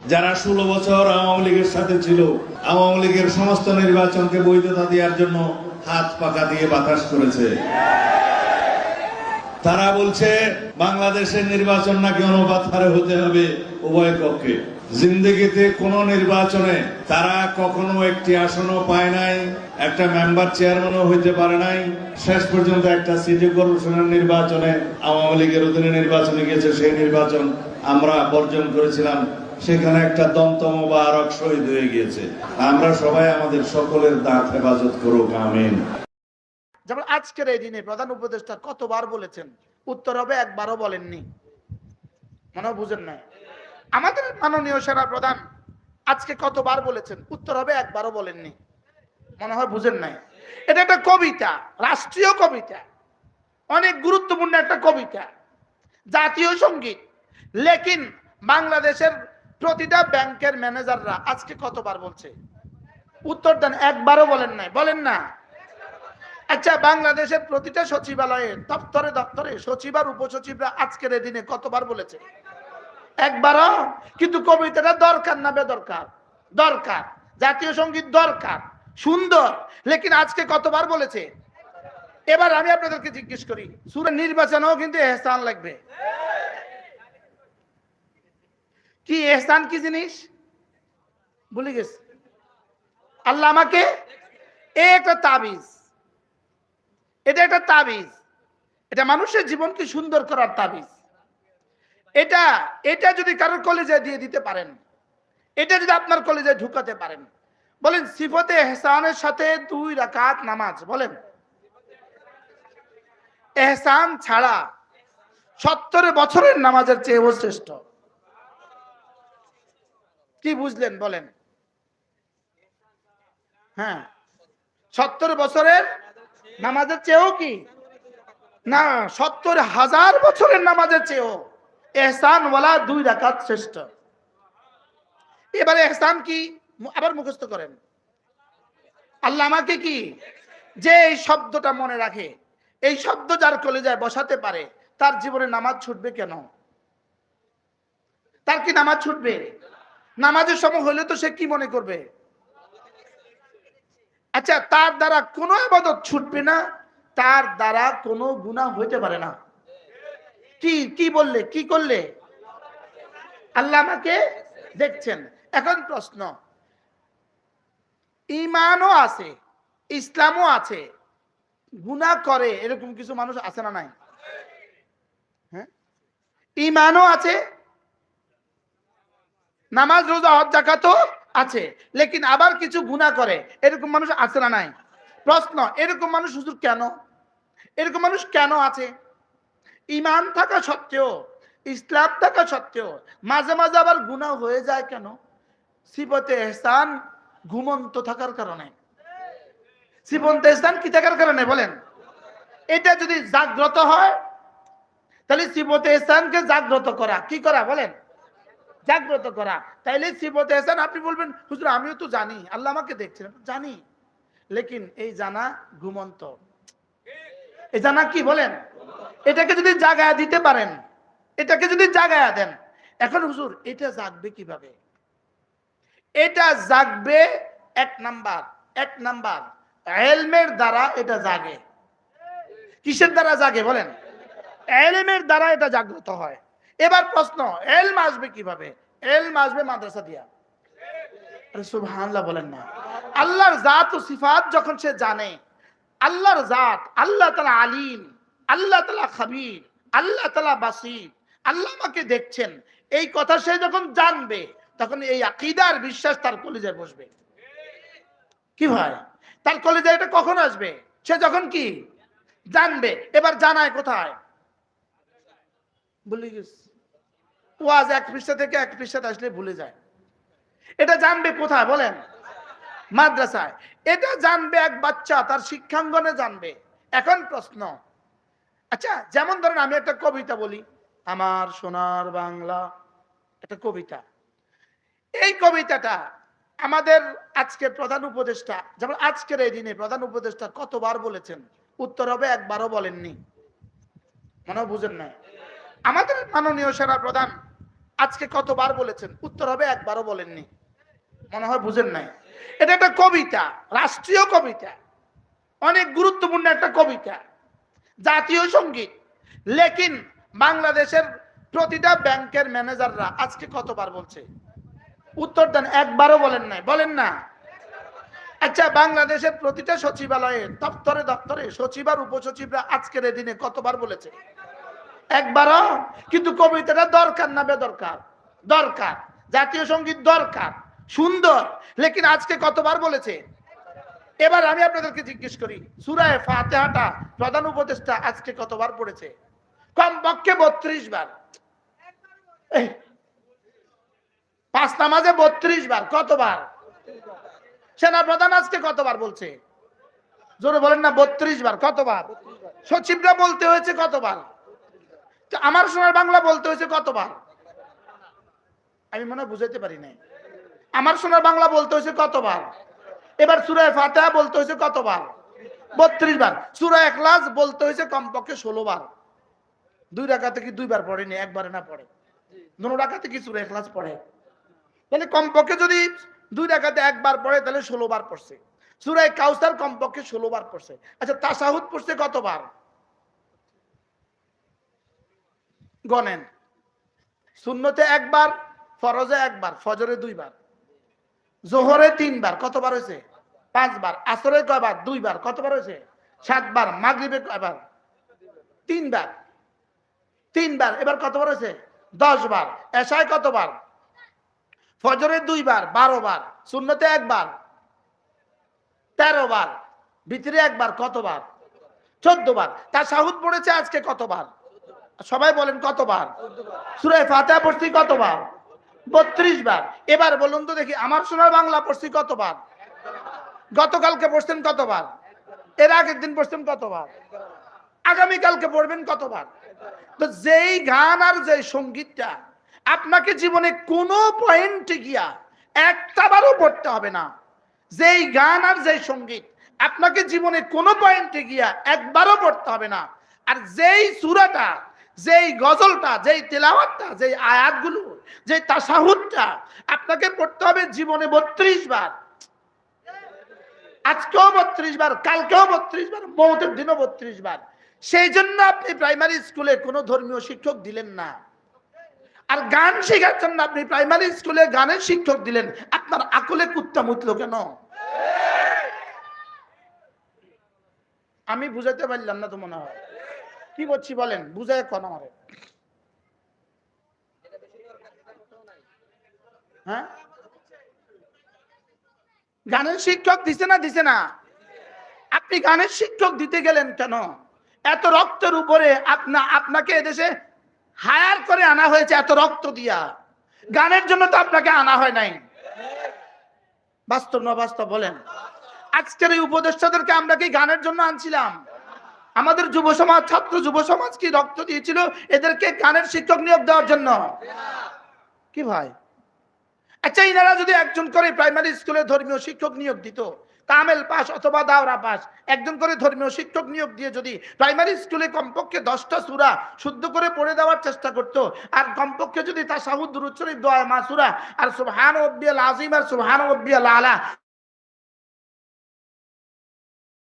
যারা 16 বছর আওয়ামী লীগের সাথে ছিল, আওয়ামী লীগের সমস্ত নির্বাচনকে বৈধতা দেওয়ার জন্য হাত পাকা দিয়ে বাতাস করেছে, তারা বলছে বাংলাদেশের নির্বাচন নাকি অনুপাত হতে হবে উভয় পক্ষে। জিন্দেগিতে কোন নির্বাচনে তারা কখনো একটি আসনও পায় নাই, একটা মেম্বার চেয়ারম্যানও হইতে পারে নাই। শেষ পর্যন্ত একটা সিটি কর্পোরেশনের নির্বাচনে আওয়ামী লীগের অধীনে নির্বাচনে গিয়েছে, সেই নির্বাচন আমরা বর্জন করেছিলাম। সেখানে একটা দন্ত মোবারক শহীদ হয়ে গিয়েছে। আমরা সবাই আমাদের সকলের দাঁত হেফাজত করুক, আমিন। যেমন আজকের এই দিনে প্রধান উপদেষ্টা কতবার বলেছেন, উত্তর হবে একবারও বলেননি। মনে বুঝেন নাই? আমাদের মাননীয় সেনা প্রধান আজকে কতবার বলেছেন, উত্তর হবে একবারও বলেননি। মনে হয় বুঝেন নাই। এটা একটা কবিতা, রাষ্ট্রীয় কবিতা, অনেক গুরুত্বপূর্ণ একটা কবিতা, জাতীয় সঙ্গীত। লেকিন বাংলাদেশের প্রতিটা ব্যাংকের ম্যানেজাররা আজকে কতবার বলছে, উত্তর দেন, একবারও বলেন নাই। বলেন না? আচ্ছা, বাংলাদেশের প্রতিটা সচিবালয়ে দপ্তরে দপ্তরে সচিব আর উপসচিবরা আজকের এই দিনে কতবার বলেছে? একবারও। কিন্তু কবিতাটা দরকার না বেদরকার? দরকার। জাতীয় সঙ্গীত দরকার, সুন্দর, লেকিন আজকে কতবার বলেছে? এবার আমি আপনাদেরকে জিজ্ঞেস করি, সূরা নির্বাচনেও কিন্তু ইহসান লাগবে। কি ইহসান কি জিনিস ভুলে গেছে? আল্লাহ আমাকে একটা তাবিজ, এটা একটা তাবিজ, এটা মানুষের জীবনকে সুন্দর করার তাবিজ। এটা এটা যদি কারোর কলেজায় দিয়ে দিতে পারেন, এটা যদি আপনার কলেজায় ঢুকাতে পারেন, বলেন সিফতে ইহসানের সাথে 2 রাকাত নামাজ, বলেন ইহসান ছাড়া 70 বছরের নামাজের চেয়েও শ্রেষ্ঠ। কি বুঝলেন বলেন? হ্যাঁ, 70 বছরের নামাজের চেয়েও কি না, 70,000 বছরের নামাজের চেয়েও ইহসান ওয়ালা 2 রাকাত শ্রেষ্ঠ। এবারে ইহসান কি আবার মুখস্থ করেন। আল্লাহ আমাকে কি, যে এই শব্দটা মনে রাখে, এই শব্দ যার কলেজায় বসাতে পারে, তার জীবনে নামাজ ছুটবে কেন? তার কি নামাজ ছুটবে? নামাজের সময় হলে তো সে কি মনে করবে? আচ্ছা, তার দ্বারা কোনো ইবাদত ছুটবে না, তার দ্বারা কোনো গুনাহ হইতে পারে না। কি কি বললে, কি করলে? আল্লাহ আমাকে দেখছেন। এখন প্রশ্ন, ঈমানও আছে, ইসলামও আছে, গুনাহ করে এরকম কিছু মানুষ আছে না নাই? হ্যাঁ, ঈমানও আছে, নামাজ রোজা হজ যাকাতও আছে, লেকিন আবার কিছু গুনাহ করে এরকম মানুষ আছে না নাই? প্রশ্ন, এরকম মানুষ হুজুর কেন, এরকম মানুষ কেন আছে? ঈমান থাকা সত্ত্বেও, ইসলাম থাকা সত্ত্বেও মাঝে মাঝে আবার গুনাহ হয়ে যায় কেন? সিফতে ইহসান ঘুমন্ত থাকার কারণে। সিফতে ইহসান কি থাকার কারণে বলেন? এটা যদি জাগ্রত হয়, তাহলে সিফতে ইহসানকে জাগ্রত করা, কি করা বলেন? জাগ্রত করা। তাইলে সিফতে ইহসান আপনি বলবেন হুজুর আমিও তো জানি আল্লাহ আমাকে দেখছেন, জানি, লেকিন এই জানা ঘুমন্ত। এই জানা কি বলেন? এটাকে যদি জাগায়া দিতে পারেন, এটাকে যদি জাগায়া দেন, এখন হুজুর এটা জাগবে কিভাবে? এটা জাগবে এক নাম্বার ইলমের দ্বারা এটা জাগে। কিসের দ্বারা জাগে বলেন? ইলমের দ্বারা এটা জাগ্রত হয়। এবার প্রশ্ন, ইলম আসবে কিভাবে? ইলম আসবে মাদ্রাসা দিয়া। আরে সুবহানাল্লাহ বলেন না। আল্লাহর জাত ও সিফাত যখন সে জানে, আল্লাহর জাত, আল্লাহ তাআলা আলিম, আল্লাহ তাআলা খাবীর, আল্লাহ তাআলা বাসীর, আল্লাহ আমাকে দেখছেন, এই কথা সে যখন জানবে, তখন এই আকীদার বিশ্বাস তার কলিজায় বসবে। কি ভাই, তার কলিজায় এটা কখন আসবে? সে যখন কি জানবে। এবার জানায় কোথায়? ভুলে গেছে। ওয়াজ 1 পৃষ্ঠা থেকে 1 পৃষ্ঠাতে আসলে ভুলে যায়। এটা জানবে কোথায় বলেন? মাদ্রাসায়। এটা জানবে এক বাচ্চা তার শিক্ষাঙ্গনে জানবে। এখন প্রশ্ন, আচ্ছা যেমন ধরেন আমি একটা কবিতা বলি, আমার সোনার বাংলা, একটা কবিতা। এই কবিতাটা আমাদের আজকের প্রধান উপদেষ্টা, যেমন আজকের এই দিনে প্রধান উপদেষ্টা কতবার বলেছেন, উত্তর হবে একবারও বলেননি। মনে বুঝেন না? আমাদের মাননীয় সেনা প্রধান আজকে কতবার বলেছেন? উত্তর হবে একবারও বলেননি। মনে হয় বুঝেন নাই। এটা একটা কবিতা, রাষ্ট্রীয় কবিতা, অনেক গুরুত্বপূর্ণ একটা কবিতা, জাতীয় সঙ্গীত। লেকিন বাংলাদেশের প্রতিটা ব্যাংকের ম্যানেজাররা আজকে কতবার বলছে? উত্তর দেন। একবারও বলেন নাই। বলেন না। আচ্ছা, বাংলাদেশের প্রতিটা সচিবালয়ে দপ্তরে দপ্তরে সচিব আর উপসচিবরা আজকের এই দিনে কতবার বলেছে? একবারও। কিন্তু কবিতাটা দরকার না বেদরকার? দরকার। জাতীয় সঙ্গীত দরকার, সুন্দর, লেকিন আজকে কতবার বলেছে? এবার আমি আপনাদেরকে জিজ্ঞেস করি, সূরা ফাতিহাটা প্রধান উপদেষ্টা আজকে কতবার পড়েছে? কমপক্ষে 32 বার। পাঁচ নামাজে 32 বার। কতবার? সেনা প্রধান আজকে কতবার বলছে? জোরে বলেন না। 32 বার। কতবার? সচিবরা বলতে হয়েছে কতবার? আমার সোনার বাংলা বলতে হয়েছে কতবার? আমি মনে হয় বুঝাইতে পারি নাই। আমার সোনার বাংলা বলতে হয়েছে কতবার? এবার সূরা ফাতিহা বলতে হয়েছে কতবার? 32 বার। সূরা ইখলাস বলতে হয়েছে কমপক্ষে 16 বার। 2 রাকাতে কি 2 বার পড়েনি? একবারে না পড়ে? 2 রাকাতে কি সূরা ইখলাস পড়ে? তাহলে কমপক্ষে যদি 2 রাকাতে একবার পড়ে তাহলে 16 বার পড়ছে। সূরা কাউসার কমপক্ষে 16 বার পড়ছে। আচ্ছা, তাশাহুদ পড়ছে কতবার? গণেন। সুন্নতে একবার, ফরজে একবার, ফজরে 2 বার, জোহরে 3 বার। কতবার হয়েছে? 5 বার। আসরে কয়বার? 2 বার। কতবার হয়েছে? 7 বার। মাগরিবে কয়বার? 3 বার। 3 বার। এবার কতবার হয়েছে? 10 বার। এশায় কতবার? ফজরে 2 বার, 12 বার। সুন্নতে একবার, 13 বার। ভিতরে একবার। কতবার? 14 বার। তাশাহুদ পড়েছে আজকে কতবার? সবাই বলেন কতবার? সূরা ফাতিহা পড়ছি কতবার? 32 বার। এবার বলুন তো দেখি, আমার সোনার বাংলা পড়ছি কতবার? গতকালকে পড়ছেন কতবার? এর আগের দিন পড়ছেন কতবার? আগামী কালকে পড়বেন কতবার? তো যেই গান আর যেই সঙ্গীতটা আপনাকে জীবনে কোনো পয়েন্টে গিয়া একটাবারও পড়তে হবে না, যেই গান আর যেই সঙ্গীত আপনাকে জীবনে কোনো পয়েন্টে গিয়া একবারও পড়তে হবে না, আর যেই সূরাটা, যেই গজলটা, যেই তেলাওয়াতটা, যেই আয়াতগুলো, যেই তাশাহুদটা আপনাকে পড়তে হবে জীবনে 32 বার। আজকেও 32 বার, কালকেও 32 বার, মওতের দিনও 32 বার। সেই জন্য আপনি প্রাইমারি স্কুলে কোনো ধর্মীয় শিক্ষক দিলেন না, আর গান শেখার জন্য আপনি প্রাইমারি স্কুলে গানের শিক্ষক দিলেন। আপনার আকলে কুত্তা মুতলো কেন? আমি বুঝাতে পারলাম না তো মনে হয়। কি বলছি বলেন, বুঝায় কোন আমারে? হ্যাঁ, গানের শিক্ষক দিছে না? দিছে না? আপনি গানের শিক্ষক দিতে গেলেন কেন? এত রক্তের উপরে আপনাকে এদেশে হায়ার করে আনা হয়েছে, এত রক্ত দিয়া। গানের জন্য তো আপনাকে আনা হয় নাই। বাস্তব না বাস্তব বলেন? আজকের এই উপদেষ্টাদেরকে আমরা কি গানের জন্য আনছিলাম? আমাদের যুব সমাজ, ছাত্র যুব সমাজ কি রক্ত দিয়েছিল এদেরকে গানের শিক্ষক নিয়োগ দেওয়ার জন্য? কি ভাই? আচ্ছা, ইনারা যদি একজন করে প্রাইমারি স্কুলে ধর্মীয় শিক্ষক নিয়োগ দিত, কামেল পাস অথবা দাওরা পাস, একজন করে ধর্মীয় শিক্ষক নিয়োগ দিয়ে যদি প্রাইমারি স্কুলে কমপক্ষে 10টা সূরা শুদ্ধ করে পড়ে দেওয়ার চেষ্টা করত, আর কমপক্ষে যদি তাশাহুদ, দুরূদ শরীফ, দোয়া মাসুরা আর সুবহান রাব্বিয়াল আযীম আর সুবহান রাব্বিয়াল আলা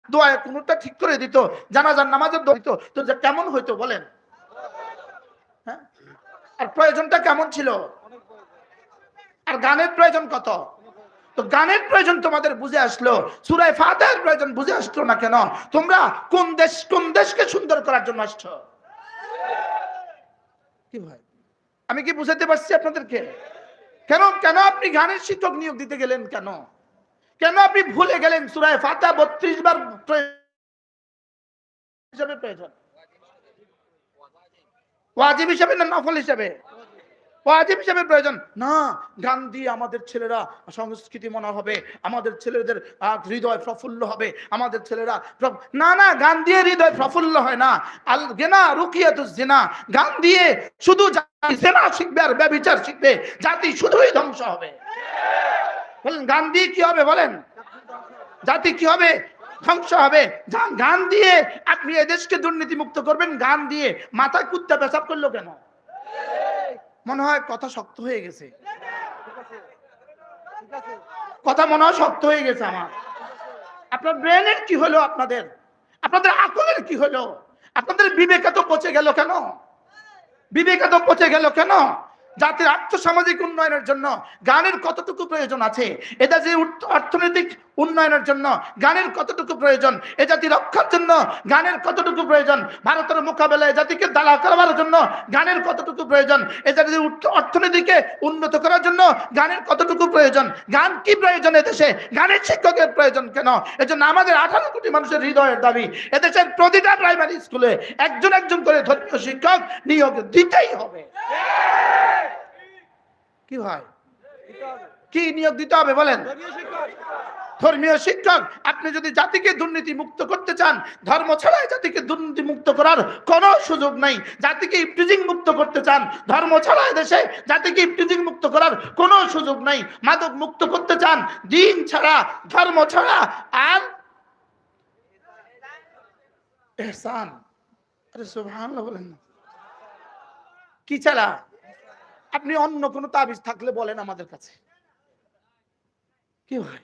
দোয়া কোনটা ঠিক করে দিত, জানাজার নামাজের দোয়া দিত, তো কেমন হইতো বলেন? হ্যাঁ, আর প্রয়োজনটা কেমন ছিল? আর গানের প্রয়োজন কত? তো গানের প্রয়োজন তোমাদের বুঝে আসলো, সূরা ফাতিহার প্রয়োজন বুঝে আসলো না কেন? তোমরা কোন দেশকে সুন্দর করার জন্য আসছো? কি ভাই, আমি কি বুঝাতে পারছি আপনাদেরকে? কেন কেন আপনি গানের শিক্ষক নিয়োগ দিতে গেলেন? কেন কেন আপনি ভুলে গেলেন সূরা ফাতিহা 32 বার প্রয়োজন? ওয়াজিব হিসাবে না নফল হিসাবে? ওয়াজিব হিসাবে প্রয়োজন না। গান দিয়ে আমাদের ছেলেরা সংস্কৃতি মনে হবে, আমাদের ছেলেদের হৃদয় প্রফুল্ল হবে, আমাদের ছেলেরা না না, গান দিয়ে হৃদয় প্রফুল্ল হয় না। আল গিনা রুকিয়াতুজ জিনা। গান দিয়ে শুধু জিনা শিখবে আর ব্যভিচার শিখবে, জাতি শুধুই ধ্বংস হবে। বলেন গান দিয়ে কি হবে? বলেন জাতি কি হবে? ধ্বংস হবে। গান দিয়ে আপনি এদেশকে দুর্নীতি মুক্ত করবেন, গান দিয়ে মাথায় কুত্তা পেশাব করলো কেন? মনে হয় কথা শক্ত হয়ে গেছে, কথা মনে হয় শক্ত হয়ে গেছে আমার। আপনার ব্রেনের কি হলো, আপনাদের আপনাদের আকলের কি হলো, আপনাদের বিবেক এত পচে গেল কেন, বিবেক এত পচে গেল কেন? জাতির আর্থসামাজিক উন্নয়নের জন্য গানের কতটুকু প্রয়োজন আছে, এটা যে অর্থনৈতিক উন্নয়নের জন্য গানের কতটুকু প্রয়োজন, এ জাতি রক্ষার জন্য গানের কতটুকু প্রয়োজন, ভারতের মোকাবেলায় জাতিকে দালা করবার জন্য গানের কতটুকু প্রয়োজন, এ জাতির অর্থনীতিকে উন্নত করার জন্য গানের কতটুকু প্রয়োজন, গান কি প্রয়োজন এদেশে, গানের শিক্ষকের প্রয়োজন কেন? এজন্য আমাদের 18 কোটি মানুষের হৃদয়ের দাবি, এদেশের প্রতিটা প্রাইমারি স্কুলে একজন একজন করে ধর্মীয় শিক্ষক নিয়োগ দিতেই হবে। কি ভাই, কি নিয়োগ দিতে হবে বলেন? ধর্মীয় শিক্ষক। আপনি যদি জাতিকে দুর্নীতি মুক্ত করতে চান, ধর্ম ছাড়াই জাতিকে দুর্নীতি মুক্ত করার কোনো সুযোগ নাই। জাতিকে ইফটিজিং মুক্ত করতে চান, ধর্ম ছাড়া দেশে জাতিকে ইফটিজিং মুক্ত করার কোনো সুযোগ নাই। মাদক মুক্ত করতে চান, দিন ছাড়া ধর্ম ছাড়া আর ইহসান, আরে সুবহানাল্লাহ বলেন না, কি ছাড়া? আপনি অন্য কোন তাবিজ থাকলে বলেন আমাদের কাছে। কি ভাই,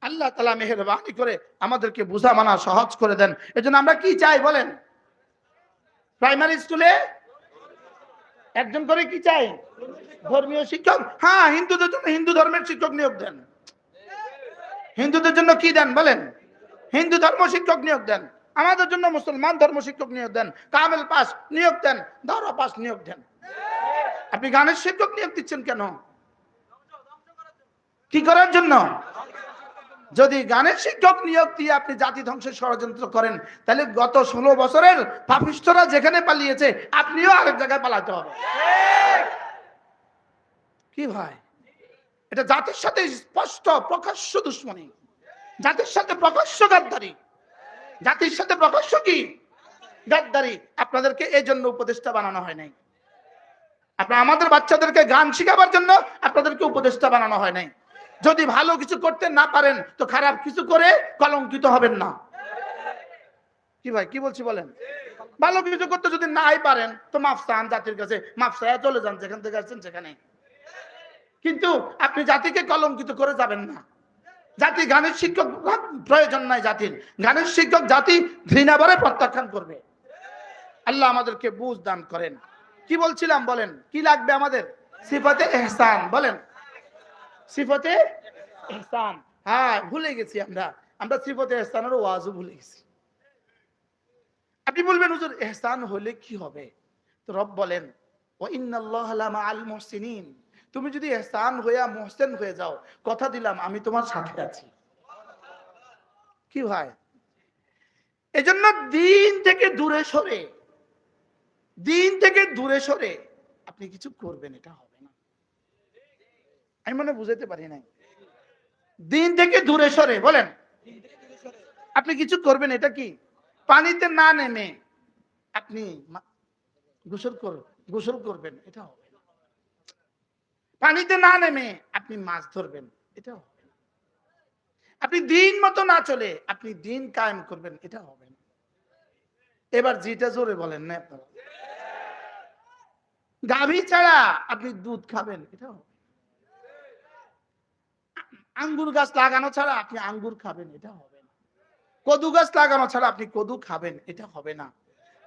আল্লাহ তাআলা মেহেরবানি করে আমাদেরকে বুঝা মানা সহজ করে দেন। এজন্য আমরা কি চাই বলেন? প্রাইমারি স্কুলে একজন করে কি চাই? ধর্মীয় শিক্ষক। হ্যাঁ, হিন্দুদের জন্য হিন্দু ধর্মের শিক্ষক নিয়োগ দেন। হিন্দুদের জন্য কি দেন বলেন? হিন্দু ধর্ম শিক্ষক নিয়োগ দেন। আমাদের জন্য মুসলমান ধর্ম শিক্ষক নিয়োগ দেন। কামেল পাস নিয়োগ দেন, দাওরা পাস নিয়োগ দেন। আপনি গানের শিক্ষক নিয়োগ দিচ্ছেন কেন? কি করার জন্য? যদি গানের শিক্ষক নিয়োগ দিয়ে আপনি জাতি ধ্বংসের ষড়যন্ত্র করেন, তাহলে গত 16 বছরের পাপিষ্ঠরা যেখানে পালিয়েছে, আপনিও আরেক জায়গায় পালাতে হবে। কি ভাই, এটা জাতির সাথে স্পষ্ট প্রকাশ্য দুশ্মনী, জাতির সাথে প্রকাশ্য গাদ্দারি, জাতির সাথে প্রকাশ্য কি গাদ্দারি। আপনাদেরকে এই জন্য উপদেষ্টা বানানো হয় নাই। আপনারা আমাদের বাচ্চাদেরকে গান শেখাবার জন্য আপনাদেরকে উপদেষ্টা বানানো হয় নাই। যদি ভালো কিছু করতে না পারেন তো খারাপ কিছু করে কলঙ্কিত হবেন না। কি ভাই, কি বলছি বলেন? ভালো কিছু করতে যদি নাই পারেন তো মাফ চান জাতির কাছে, মাফ চাইয়া চলে যান যেখান থেকে আসছেন সেখানে। কিন্তু আপনি জাতিকে কলঙ্কিত করে যাবেন না। জাতি গানের শিক্ষক প্রয়োজন নাই, জাতির গানের শিক্ষক জাতি ঘৃণাভরে প্রত্যাখ্যান করবে। আল্লাহ আমাদেরকে বুঝ দান করেন। কি বলছিলাম বলেন? কি লাগবে আমাদের? সিফাতে ইহসান বলেন, সিফাতে ইহসান। হ্যাঁ, ভুলে গেছি আমরা সিফাতে ইহসানের ওয়াজও ভুলে গেছি। আপনি বলবেন হুজুর ইহসান হলে কি হবে? তো রব বলেন ওয়া ইন্নাল্লাহা লামাআল মুহসিনিন। তুমি যদি ইহসান হইয়া মুহসিন হয়ে যাও, কথা দিলাম আমি তোমার সাথে আছি। কি ভাই, এজন্য দিন থেকে দূরে সরে, দিন থেকে দূরে সরে আপনি কিছু করবেন, এটা হবে না। আমি মনে বুঝাতে পারি নাই। দিন থেকে দূরে সরে বলেন আপনি কিছু করবেন, এটা কি? পানিতে না নেমে আপনি গোসল করবেন, এটা হবে না। পানিতে না নেমে আপনি মাছ ধরবেন, এটা হবে না। আপনি দিন মতো না চলে আপনি দিন কায়েম করবেন, এটা হবে না। এবার যেটা জোরে বলেন না আপনারা। গাভী ছাড়া আপনি দুধ খাবেন, এটা হবে। আঙ্গুর গাছ লাগানো ছাড়া আপনি আঙ্গুর খাবেন, এটা হবে না। কদু গাছ লাগানো ছাড়া আপনি কদু খাবেন, এটা হবে না।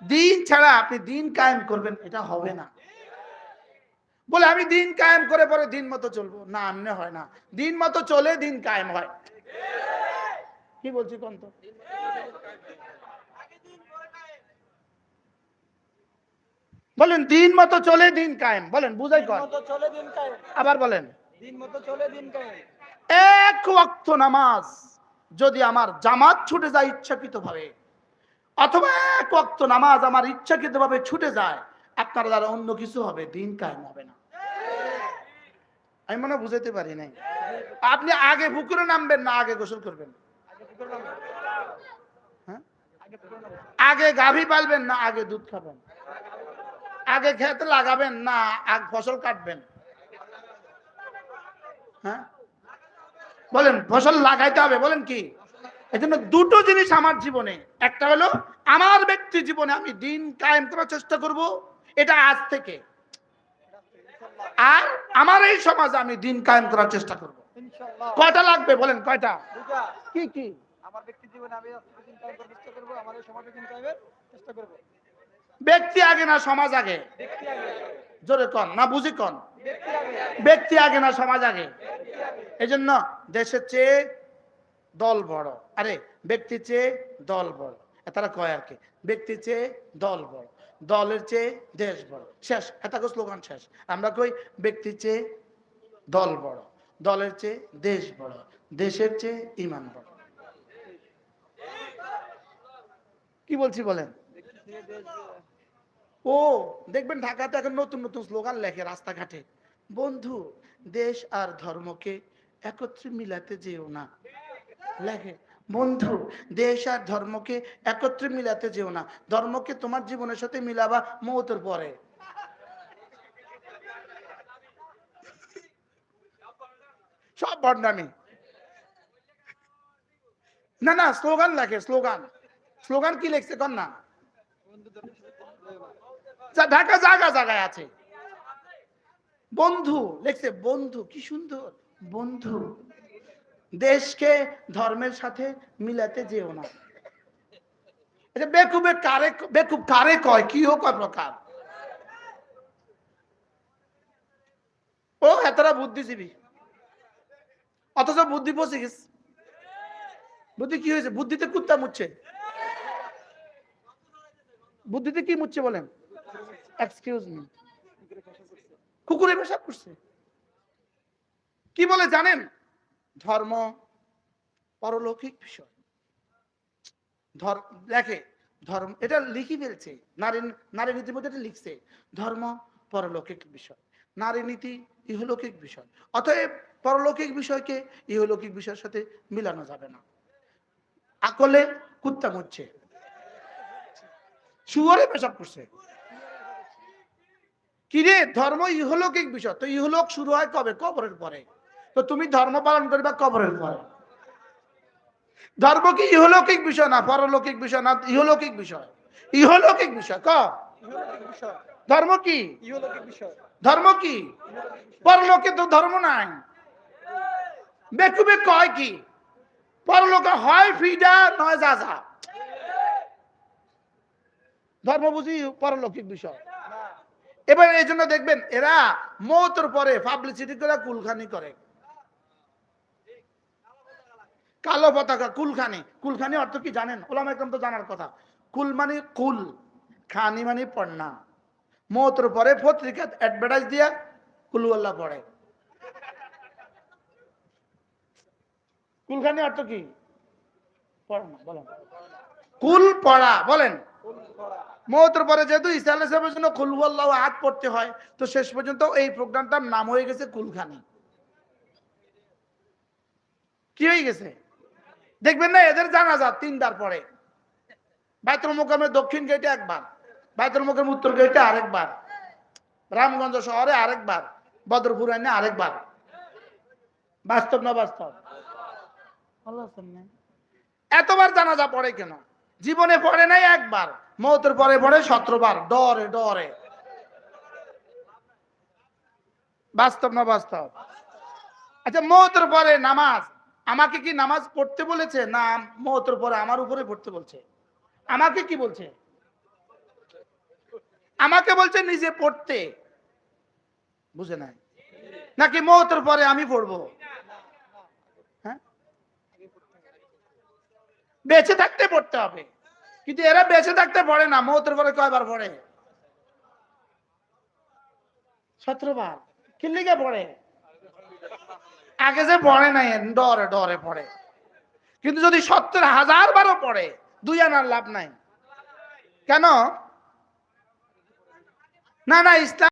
দিন ছাড়া আপনি দিন কায়েম করবেন, এটা হবে না। বলে আমি দিন কায়েম করে পরে দিন মতো চলবো না, এমনি হয় না। দিন মতো চলে দিন কায়েম হয়। কি বলছি কোন তো? বলেন দিন মতো চলে দিন কায়েম, বলেন বুঝাই কর। আবার বলেন দিন মতো চলে দিন কায়েম। এক ওয়াক্ত নামাজ যদি আমার জামাত ছুটে যায় ইচ্ছাকৃতভাবে, অথবা এক ওয়াক্ত নামাজ আমার ইচ্ছাকৃতভাবে ছুটে যায়, আপনার দ্বারা অন্য কিছু হবে, দিন কায়েম হবে না। আমি মনে বুঝাইতে পারি নাই। আপনি আগে পুকুরে নামবেন না আগে গোসল করবেন? হ্যাঁ, আগে গাভী পালবেন না আগে দুধ খাবেন? আগে খেতে লাগাবেন না আগে ফসল কাটবেন? হ্যাঁ বলেন, ফসল লাগাইতে হবে। বলেন কি? এই জন্য দুটো জিনিস আমার জীবনে, একটা হলো আমার ব্যক্তি জীবনে আমি দিন কায়েম করার চেষ্টা করব, এটা আজ থেকে। আর আমার এই সমাজে আমি দিন কায়েম করার চেষ্টা করব। কয়টা লাগবে বলেন, কয়টা? কি কি? আমার ব্যক্তি জীবনে আমি দিন কায়েম করার চেষ্টা করব, আমার এই সমাজে দিন কায়েমের চেষ্টা করব। ব্যক্তি আগে না সমাজ আগে? ব্যক্তি আগে। জোরে কন না বুঝি কন। ব্যক্তি আগে। ব্যক্তি আগে না সমাজ আগে? এজন্য দেশের চেয়ে দল বড়, আরে ব্যক্তির চেয়ে দল বড়, তারা কয় আর কি, ব্যক্তির চেয়ে দল বড়, দলের চেয়ে দেশ বড়। শেষ, এটা স্লোগান শেষ। আমরা কই ব্যক্তির চেয়ে দল বড়, দলের চেয়ে দেশ বড়, দেশের চেয়ে ইমান বড়। কি বলছি বলেন? ও দেখবেন ঢাকাতে এখন নতুন নতুন স্লোগান লেখে রাস্তাঘাটে, বন্ধু দেশ আর ধর্মকে একত্রে মিলাতে যেও না। লেখে বন্ধু দেশ আর ধর্মকে একত্রে মিলাতে যেও না, ধর্মকে তোমার জীবনের সাথে মিলাবা মওতের পরে। সব বদনামি। না না স্লোগান লেখে, স্লোগান। স্লোগান কি লিখছে কর না? ঢাকা জায়গা জায়গায় আছে বন্ধু লিখছে, বন্ধু কি সুন্দর, বন্ধু দেশকে ধর্মের সাথে মিলাতে যেও না। এটা বেকুবে কারে, বেকুব কারে কয়, কি হোক প্রকার। ও এতটা বুদ্ধিজীবী, অথচ বুদ্ধি পচে গেছে। বুদ্ধি কি হয়েছে? বুদ্ধিতে কুত্তা মুচ্ছে। বুদ্ধিতে কি মুচ্ছে বলেন? এক্সকিউজ মি, কুকুরে পেশাব করছে। কি বলে জানেন? ধর্ম পরলৌকিক বিষয়। লেখে ধর্ম, এটা লিখি ফেলছে, নারী নীতির মধ্যে এটা লিখছে, ধর্ম পরলৌকিক বিষয়, নারী নীতি ইহলৌকিক বিষয়। অতএব পরলৌকিক বিষয়কে ইহলৌকিক বিষয়ের সাথে মিলানো যাবে না। আকলে কুত্তা মুচ্ছে, শুয়োরে পেশাব করছে। কিরে ধর্ম ইহলৌকিক বিষয়, তো ইহলোক শুরু হয় কবে? কবরের পরে। তো তুমি ধর্ম পালন করবা কবরের পরে। ধর্ম কি ইহলৌকিক বিষয় না পরলৌকিক বিষয় না ইহলৌকিক বিষয়? ইহলৌকিক বিষয়। ক ধর্ম কি? ইহলৌকিক বিষয়। ধর্ম কি? পরলোকে তো ধর্ম নাই। বেকুবে কয় কি পরলোকে হয় ফিডা নয় যা যা। ধর্ম বুঝি পরলৌকিক বিষয়। এবার এই জন্য দেখবেন এরা মওতের পরে পাবলিসিটি করে কুলখানি করে। কালো পতাকা, কুলখানি। কুলখানি অর্থ কি জানেন? ওলামা একদম তো জানার কথা। কুল মানে কুল, খানি মানে পড়না। মওতের পরে পত্রিকা অ্যাডভার্টাইজ দিয়া কুলওয়াল্লাহ পড়ে। কুলখানি অর্থ কি? পড়না বলেন। কুল পড়া বলেন। মওতের পরে যেহেতু ঈসা আলাইহিস সালামের জন্য কুল হুয়াল্লাহু আহাদ পড়তে হয়, তো শেষ পর্যন্ত এই প্রোগ্রামটার নাম হয়ে গেছে কুলখানি। কি হয়ে গেছে? দেখবেন না এদের জানাজা 3টার পরে। বাইতুল মুকাররমের দক্ষিণ গেটে একবার, বাইতুল মুকাররমের উত্তর গেটে আরেকবার, রামগঞ্জ শহরে আরেকবার, বদরপুর আইনে আরেকবার। বাস্তব না বাস্তব? এতবার জানাজা পড়ে কেন? জীবনে পড়ে নাই একবার, মওতের পরে পড়ে 17 বার, ডরে ডরে। বাস্তব না বাস্তব? আচ্ছা মওতের পরে নামাজ, আমাকে কি নামাজ পড়তে বলেছে না মওতের পরে আমার উপরে পড়তে বলছে? আমাকে কি বলছে? আমাকে বলছে নিজে পড়তে, বুঝে নাই নাকি মওতের পরে আমি পড়বো? হ্যাঁ, বেঁচে থাকতে পড়তে হবে, কিন্তু এরা বেঁচে থাকতে পড়ে না। মওতের পরে কয়বার পড়ে? 17 বার। কি লিগে পড়ে? আগে যে পড়ে নাই ডরে ডরে পড়ে। কিন্তু যদি 70,000 বারও পড়ে 2 আনার লাভ নাই। কেন? না না ইসলাম